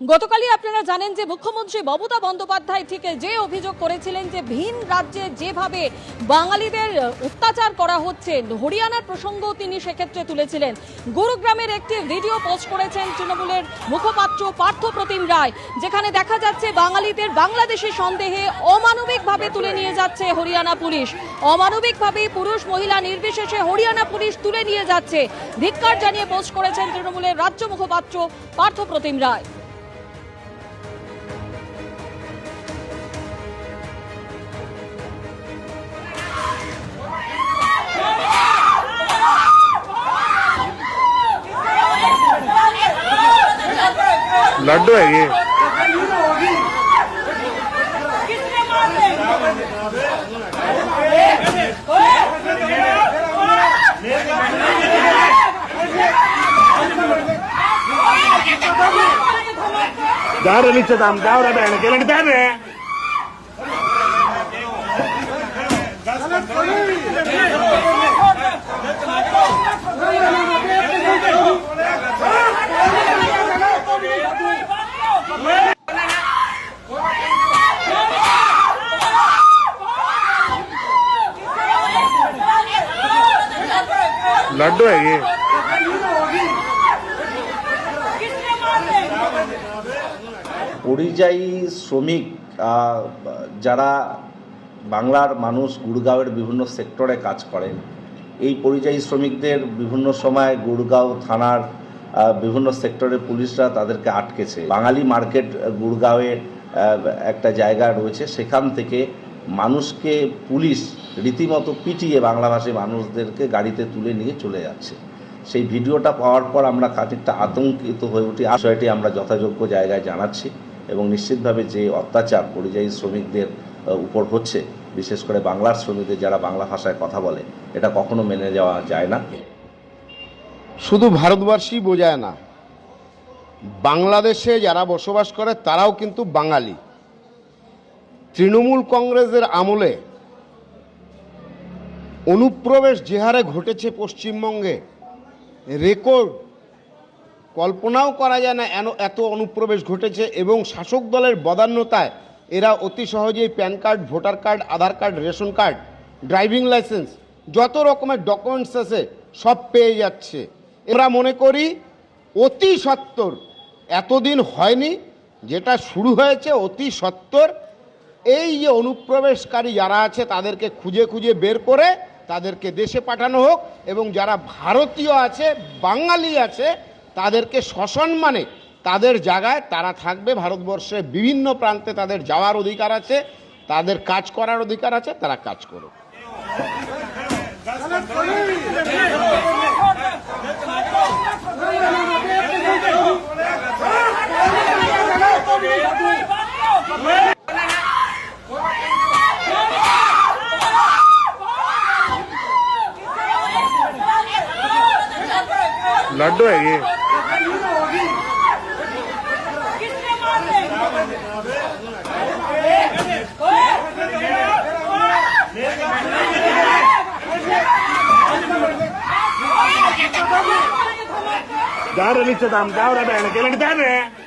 গতকালই আপনারা জানেন যে মুখ্যমন্ত্রী মমতা বন্দ্যোপাধ্যায় ঠিক যে অভিযোগ করেছিলেন যে ভিন রাজ্যে যেভাবে বাঙালিদের অত্যাচার করা হচ্ছে, হরিয়ানার প্রসঙ্গ তিনি সেক্ষেত্রে তুলেছিলেন। গুরুগ্রামের একটি ভিডিও পোস্ট করেছেন তৃণমূলের মুখপাত্র পার্থপ্রতিম রায়, যেখানে দেখা যাচ্ছে বাঙালিদের বাংলাদেশি সন্দেহে অমানবিকভাবে তুলে নিয়ে যাচ্ছে হরিয়ানা পুলিশ। অমানবিকভাবে পুরুষ মহিলা নির্বিশেষে হরিয়ানা পুলিশ তুলে নিয়ে যাচ্ছে। ধিক্কার জানিয়ে পোস্ট করেছেন তৃণমূলের রাজ্য মুখপাত্র পার্থপ্রতিম রায়। लड्डू है ये। दारू नीचे दाम दारू बहन के लड़ते हैं। लड्डू है ये। পরিযায়ী শ্রমিক যারা বাংলার মানুষ গুড়গাঁওয়ের বিভিন্ন সেক্টরে কাজ করেন, এই পরিযায়ী শ্রমিকদের বিভিন্ন সময় গুড়গাঁও থানার বিভিন্ন সেক্টরে পুলিশরা তাদেরকে আটকেছে। বাঙালি মার্কেট গুড়গাঁওয়ে একটা জায়গা রয়েছে, সেখান থেকে মানুষকে পুলিশ রীতিমতো পিটিয়ে বাংলাভাষী মানুষদেরকে গাড়িতে তুলে নিয়ে চলে যাচ্ছে। সেই ভিডিওটা পাওয়ার পর আমরা খানিকটা আতঙ্কিত হয়ে উঠি। বিষয়টি আমরা যথাযোগ্য জায়গায় জানাচ্ছি এবং নিশ্চিতভাবে যে অত্যাচার পরিযায়ী শ্রমিকদের উপর হচ্ছে, বিশেষ করে বাংলার শ্রমিকদের যারা বাংলা ভাষায় কথা বলে, এটা কখনো মেনে যাওয়া যায় না। শুধু ভারতবর্ষী বোঝায় না, বাংলাদেশে যারা বসবাস করে তারাও কিন্তু বাঙালি। তৃণমূল কংগ্রেসের আমলে অনুপ্রবেশ যে হারে ঘটেছে পশ্চিমবঙ্গে, রেকর্ড কল্পনাও করা যায় না এত অনুপ্রবেশ ঘটেছে। এবং শাসক দলের বদান্যতায় এরা অতি সহজেই PAN card, voter card, Aadhaar card, ration card, driving licence, যত রকমের ডকুমেন্টস আছে সব পেয়ে যাচ্ছে। আমরা মনে করি অতি সত্বর, এতদিন হয়নি, যেটা শুরু হয়েছে অতি সত্বর এই যে অনুপ্রবেশকারী যারা আছে তাদেরকে খুঁজে খুঁজে বের করে তাদেরকে দেশে পাঠানো হোক, এবং যারা ভারতীয় আছে, বাঙালি আছে, তাদেরকে সসম্মানে তাদের জায়গায় তারা থাকবে। ভারতবর্ষের বিভিন্ন প্রান্তে তাদের যাওয়ার অধিকার আছে, তাদের কাজ করার অধিকার আছে, তারা কাজ করুক। लड्डू है ये। दारू नीचे दाम दारू बहन के लड़ते हैं।